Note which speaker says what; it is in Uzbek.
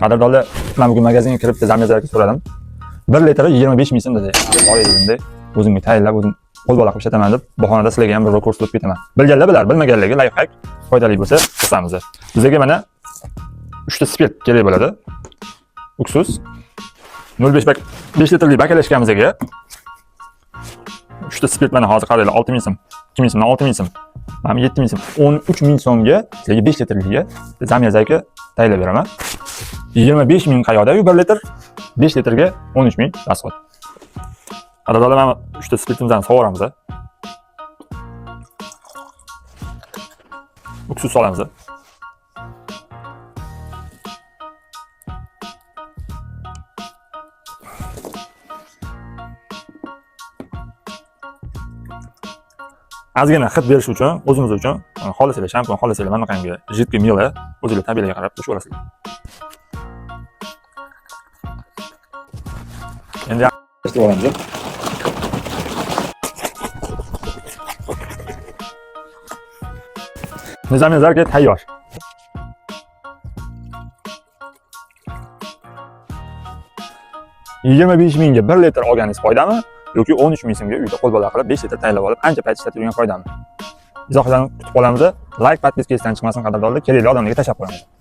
Speaker 1: Qadrdonlar, men bugun magazinga kirib zamiyazlarga so'radim. 1 litri 25 ming so'm dedi. Olayligimda o'zimga tayinlab o'zim qo'l bola qilib ishlataman deb bahonada sizlarga ham bir ko'rsatib ketaman. Bilganlar bilar, bilmaganlarga layfhack foydali bo'lsa qilamiz. Bizga mana 3 ta spirt kerak bo'ladi. Uksus 0.5 litrli bakalashkamiz ega. 3 ta spirt mana hozir qaranglar 6 ming so'm, 2 ming so'mdan 6 ming so'm. Mana 7 ming so'm, 13 ming so'mga sizlarga 5 litrliga zamiyazlarga tayinlab beraman. 25 ming qayoqda-yu 1 litr, 5 litrga 13 ming rasxod. Qadrdonlar, mana 3 ta spirtimizni sovuramiz. Uksus solamiz. Ozgina hid berish uchun, o'zimiz uchun xolislar shampun, xolislar mana qangi jiddiy mila o'zingizlar tabiiyga qarab qo'shib olasizlar. Endi yaxshi olamiz. Zamiyazlarga tayyor. $25 mingga 1 litr olganingiz foydami yoki 13 ming so'mga uyda qo'l bola qilib 5 litr tayyorlab olib ancha payt ishlatib yurgan foydami? Izohlarni kutib qolamiz. Like, podpiska esdan chiqmasin qadrdonlar, kerakli odamlarga tashlab qo'yamiz.